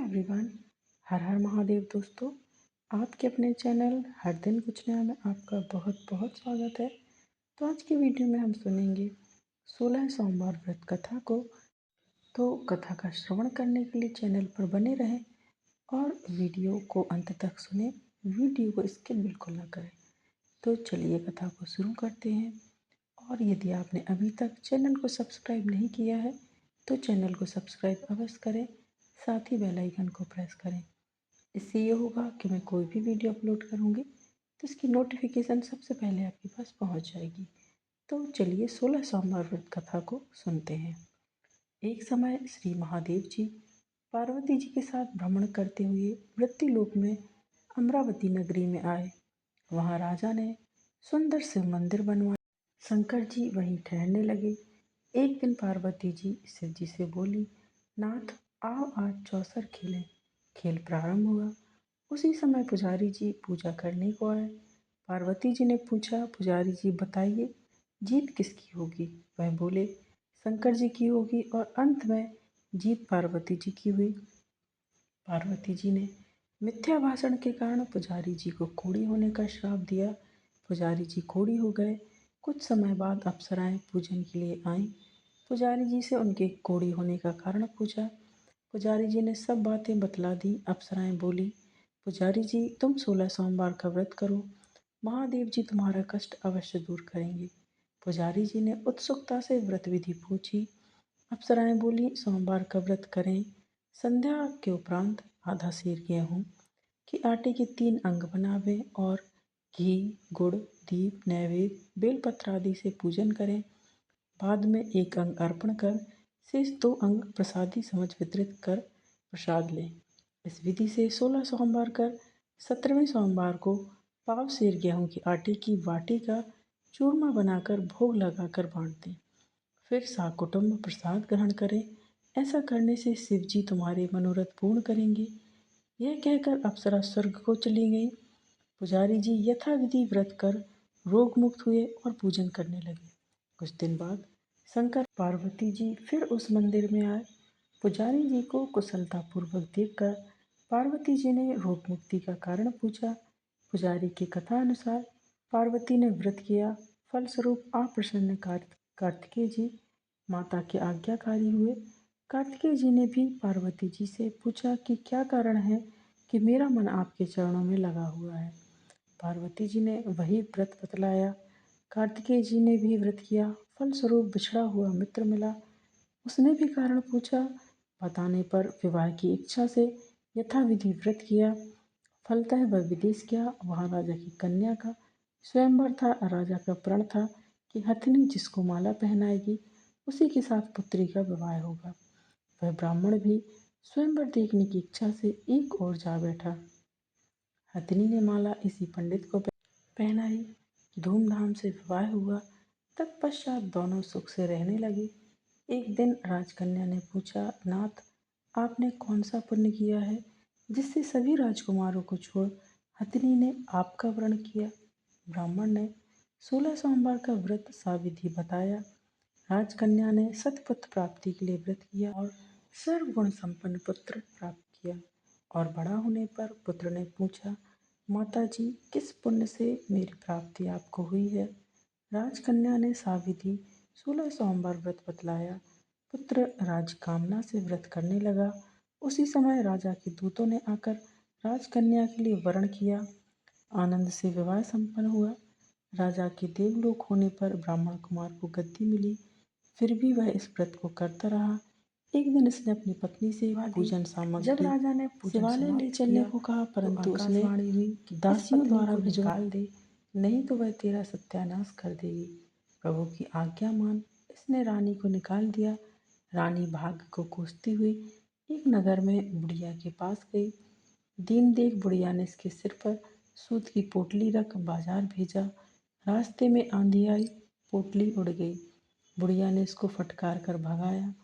Everyone. हर हर महादेव दोस्तों। आपके अपने चैनल हर दिन कुछ नया में आपका बहुत बहुत स्वागत है। तो आज की वीडियो में हम सुनेंगे 16 सोमवार व्रत कथा को। तो कथा का श्रवण करने के लिए चैनल पर बने रहें और वीडियो को अंत तक सुने। वीडियो को स्किप बिल्कुल ना करें। तो चलिए कथा को शुरू करते हैं। और यदि आपने अभी तक चैनल को सब्सक्राइब नहीं किया है तो चैनल को सब्सक्राइब अवश्य करें, साथ ही बेल आइकन को प्रेस करें। इससे ये होगा कि मैं कोई भी वीडियो अपलोड करूँगी तो इसकी नोटिफिकेशन सबसे पहले आपके पास पहुँच जाएगी। तो चलिए 16 सोमवार व्रत कथा को सुनते हैं। एक समय श्री महादेव जी पार्वती जी के साथ भ्रमण करते हुए मृत्युलोक में अमरावती नगरी में आए। वहाँ राजा ने सुंदर शिव मंदिर बनवाया। शंकर जी वहीं ठहरने लगे। एक दिन पार्वती जी शिव जी से बोली, नाथ आओ आज चौसर खेलें। खेल प्रारंभ हुआ। उसी समय पुजारी जी पूजा करने को आए। पार्वती जी ने पूछा, पुजारी जी बताइए जीत किसकी होगी? वह बोले, शंकर जी की होगी। और अंत में जीत पार्वती जी की हुई। पार्वती जी ने मिथ्या भाषण के कारण पुजारी जी को कोढ़ी होने का श्राप दिया। पुजारी जी कोढ़ी हो गए। कुछ समय बाद अप्सराएं पूजन के लिए आईं। पुजारी जी से उनके कोढ़ी होने का कारण पूछा। पुजारी जी ने सब बातें बतला दी। अप्सराएं बोली, पुजारी जी तुम 16 सोमवार का व्रत करो, महादेव जी तुम्हारा कष्ट अवश्य दूर करेंगे। पुजारी जी ने उत्सुकता से व्रत विधि पूछी। अप्सराएं बोली, सोमवार का व्रत करें। संध्या के उपरांत आधा सेर गेहूँ के आटे के 3 अंग बनावें और घी, गुड़, दीप, नैवेद्य, बेलपत्र आदि से पूजन करें। बाद में 1 अंग अर्पण कर शेष 2 अंग प्रसादी समझ वितरित कर प्रसाद लें। इस विधि से 16 सोमवार कर 17वें सोमवार को पाव सेर गेहूँ के आटे की बाटी का चूरमा बनाकर भोग लगाकर बांट दें। फिर साकुटुंब प्रसाद ग्रहण करें। ऐसा करने से शिव जी तुम्हारे मनोरथ पूर्ण करेंगे। यह कहकर अप्सरा स्वर्ग को चली गई। पुजारी जी यथाविधि व्रत कर रोग मुक्त हुए और पूजन करने लगे। कुछ दिन बाद शंकर पार्वती जी फिर उस मंदिर में आए। पुजारी जी को कुशलतापूर्वक देखकर पार्वती जी ने रोग मुक्ति का कारण पूछा। पुजारी की कथा अनुसार पार्वती ने व्रत किया। फलस्वरूप अप्रसन्न कार्तिकेय जी माता के आज्ञाकारी हुए। कार्तिकेय जी ने भी पार्वती जी से पूछा कि क्या कारण है कि मेरा मन आपके चरणों में लगा हुआ है। पार्वती जी ने वही व्रत बतलाया। कार्तिकेय जी ने भी व्रत किया। फलस्वरूप बिछड़ा हुआ मित्र मिला। उसने भी कारण पूछा। बताने पर विवाह की इच्छा से यथाविधि व्रत किया। फलतः वह विदेश गया। वहाँ राजा की कन्या का स्वयंवर था। राजा का प्रण था कि हथिनी जिसको माला पहनाएगी उसी के साथ पुत्री का विवाह होगा। वह ब्राह्मण भी स्वयंवर देखने की इच्छा से एक ओर जा बैठा। हथिनी ने माला इसी पंडित को पहनाई। धूमधाम से विवाह हुआ। तत्पश्चात दोनों सुख से रहने लगे। एक दिन राजकन्या ने पूछा, नाथ आपने कौन सा पुण्य किया है जिससे सभी राजकुमारों को छोड़ हथिनी ने आपका वरण किया? ब्राह्मण ने 16 सोमवार का व्रत साविधि बताया। राजकन्या ने सतपुत्र प्राप्ति के लिए व्रत किया और सर्वगुण संपन्न पुत्र प्राप्त किया। और बड़ा होने पर पुत्र ने पूछा, माता जी किस पुण्य से मेरी प्राप्ति आपको हुई है? राजकन्या ने साविधि 16 सोमवार व्रत बतलाया। पुत्र राजकामना से व्रत करने लगा। उसी समय राजा के दूतों ने आकर राजकन्या के लिए वरण किया। आनंद से विवाह संपन्न हुआ। राजा के देवलोक होने पर ब्राह्मण कुमार को गद्दी मिली। फिर भी वह इस व्रत को करता रहा। एक दिन इसने अपनी पत्नी से पूजन सामग्री जब राजा ने शिवालय ले चलने को कहा, परंतु उसने दासियों द्वारा निकाल दे, नहीं तो वह तेरा सत्यानाश कर देगी। प्रभु की आज्ञा मान इसने रानी को निकाल दिया। रानी भाग्य को कोसती हुई एक नगर में बुढ़िया के पास गई। दीन देख बुढ़िया ने इसके सिर पर सूत की पोटली रख बाजार भेजा। रास्ते में आंधी आई, पोटली उड़ गई। बुढ़िया ने इसको फटकार कर भगाया।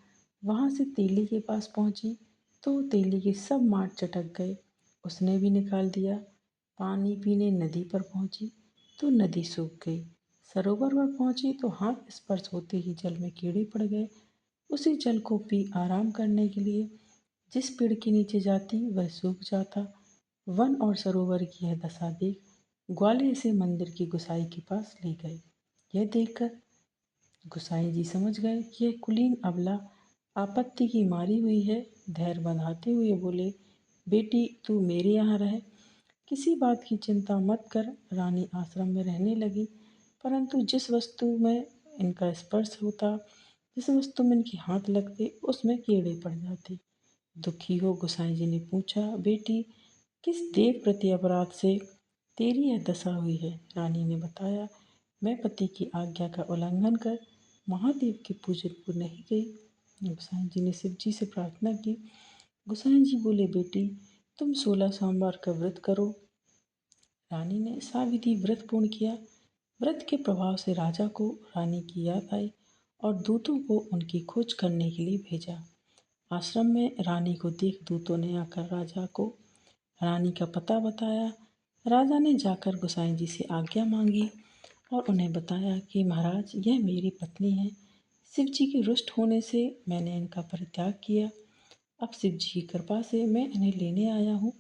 वहाँ से तेली के पास पहुँची तो तेली के सब माट चटक गए। उसने भी निकाल दिया। पानी पीने नदी पर पहुँची तो नदी सूख गई। सरोवर पर पहुँची तो हाथ स्पर्श होते ही जल में कीड़े पड़ गए। उसी जल को पी आराम करने के लिए जिस पेड़ के नीचे जाती वह सूख जाता। वन और सरोवर की यह दशा देख ग्वाले इसे मंदिर की गुसाई के पास ले गए। यह देखकर गुसाई जी समझ गए कि यह कुलीन अबला आपत्ति की मारी हुई है। धैर्य बंधाते हुए बोले, बेटी तू मेरे यहाँ रह, किसी बात की चिंता मत कर। रानी आश्रम में रहने लगी, परंतु जिस वस्तु में इनका स्पर्श होता, जिस वस्तु में इनके हाथ लगते, उसमें कीड़े पड़ जाते। दुखी हो गोसाई जी ने पूछा, बेटी किस देव प्रति अपराध से तेरी यह दशा हुई है? रानी ने बताया, मैं पति की आज्ञा का उल्लंघन कर महादेव के पूजन को नहीं गई। गोसाई जी ने शिव जी से प्रार्थना की। गोसाई जी बोले, बेटी तुम 16 सोमवार का व्रत करो। रानी ने साविधि व्रत पूर्ण किया। व्रत के प्रभाव से राजा को रानी की याद आई और दूतों को उनकी खोज करने के लिए भेजा। आश्रम में रानी को देख दूतों ने आकर राजा को रानी का पता बताया। राजा ने जाकर गोसाई जी से आज्ञा मांगी और उन्हें बताया कि महाराज यह मेरी पत्नी है। शिव जी के रुष्ट होने से मैंने इनका परित्याग किया। अब शिव जी की कृपा से मैं इन्हें लेने आया हूँ।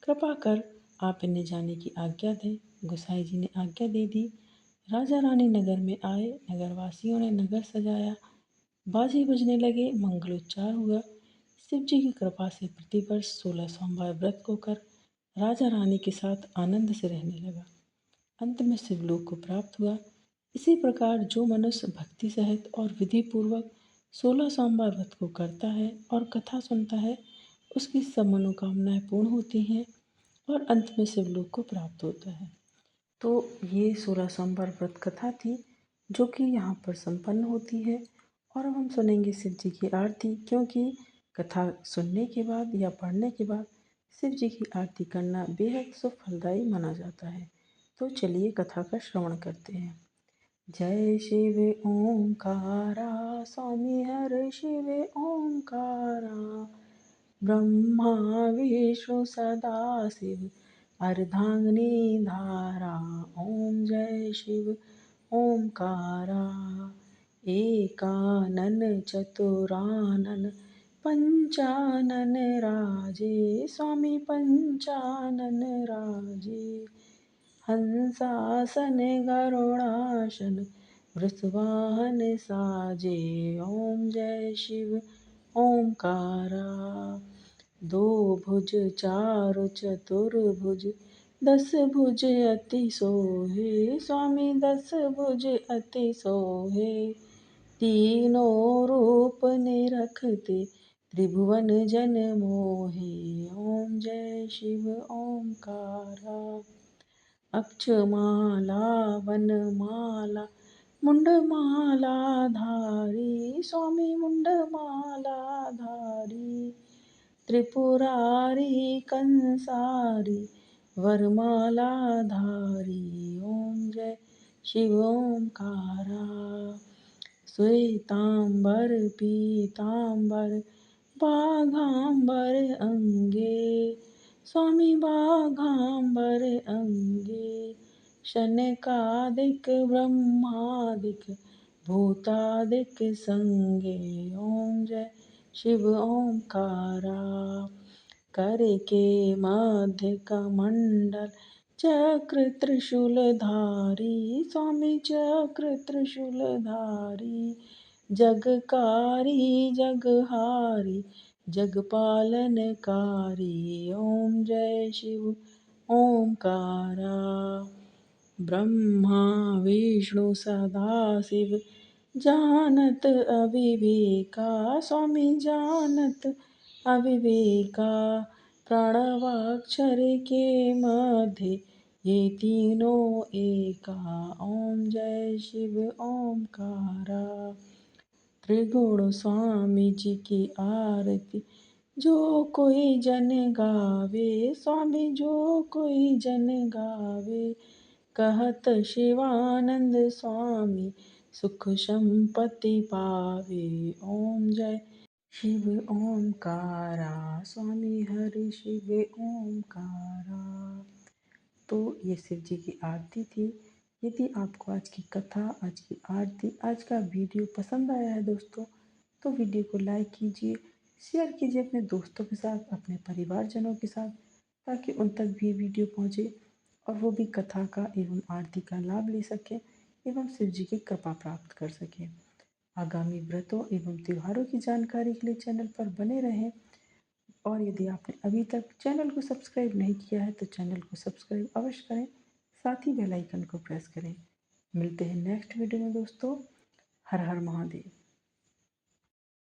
कृपा कर आप इन्हें जाने की आज्ञा दें। गोसाई जी ने आज्ञा दे दी। राजा रानी नगर में आए। नगरवासियों ने नगर सजाया, बाजे बजने लगे, मंगलोच्चार हुआ। शिव जी की कृपा से प्रतिवर्ष 16 सोमवार व्रत को कर राजा रानी के साथ आनंद से रहने लगा। अंत में शिवलोक को प्राप्त हुआ। इसी प्रकार जो मनुष्य भक्ति सहित और विधि पूर्वक 16 सोमवार व्रत को करता है और कथा सुनता है, उसकी सब मनोकामनाएं पूर्ण होती हैं और अंत में शिवलोक को प्राप्त होता है। तो ये 16 सोमवार व्रत कथा थी जो कि यहाँ पर संपन्न होती है। और अब हम सुनेंगे शिव जी की आरती, क्योंकि कथा सुनने के बाद या पढ़ने के बाद शिव जी की आरती करना बेहद शुभ फलदायी माना जाता है। तो चलिए कथा का श्रवण करते हैं। जय शिव ओंकारा, स्वामी हर शिव ओंकारा, ब्रह्मा विष्णु सदा शिव अर्धांगिनी धारा। ओम जय शिव ओंकारा, एकानन चतुरानन पंचानन राजे, स्वामी पंचानन राजे। हंसासन गरुड़ासन वृषवाहन साजे। ओम जय शिव ओंकारा, दो भुज चारु चतुर्भुज, 10 भुज अति सोहे, स्वामी 10 भुज अति सोहे। तीनों रूप निरखते त्रिभुवन जन मोहे। ओम जय शिव ओंकारा, अक्षमाला वनमाला मुंडमाला धारी, स्वामी मुंडमाला धारी। त्रिपुरारी कंसारी वरमाला धारी। ओम जय शिव ओंकारा, श्वेतांबर पीतांबर बाघांबर अंगे, स्वामी बाघांबर अंगे। शनकादिक ब्रह्मादिक भूतादिक संगे। ओम जय शिव ओंकारा, कर के मध्य कमंडल चक्र त्रिशूलधारी, स्वामी चक्र त्रिशूलधारी। जगकारी जगहारी जगपालनकारी। ओम जय शिव ओंकारा, ब्रह्मा विष्णु सदाशिव जानत अविवेका, स्वामी जानत अविवेका। प्रणवाक्षर के मध्य ये तीनों एका। ओम जय शिव ओंकारा, त्रिगुण स्वामी जी की आरती जो कोई जन गावे, स्वामी जो कोई जन गावे। कहत शिवानंद स्वामी सुख संपत्ति पावे। ओम जय शिव ओंकारा, स्वामी हरि शिव ओंकारा। तो ये शिव जी की आरती थी। यदि आपको आज की कथा, आज की आरती, आज का वीडियो पसंद आया है दोस्तों, तो वीडियो को लाइक कीजिए, शेयर कीजिए अपने दोस्तों के साथ, अपने परिवारजनों के साथ, ताकि उन तक भी वीडियो पहुँचे और वो भी कथा का एवं आरती का लाभ ले सकें एवं शिव जी की कृपा प्राप्त कर सकें। आगामी व्रतों एवं त्योहारों की जानकारी के लिए चैनल पर बने रहें और यदि आपने अभी तक चैनल को सब्सक्राइब नहीं किया है तो चैनल को सब्सक्राइब अवश्य करें, साथ ही बेल आइकन को प्रेस करें। मिलते हैं नेक्स्ट वीडियो में दोस्तों। हर हर महादेव।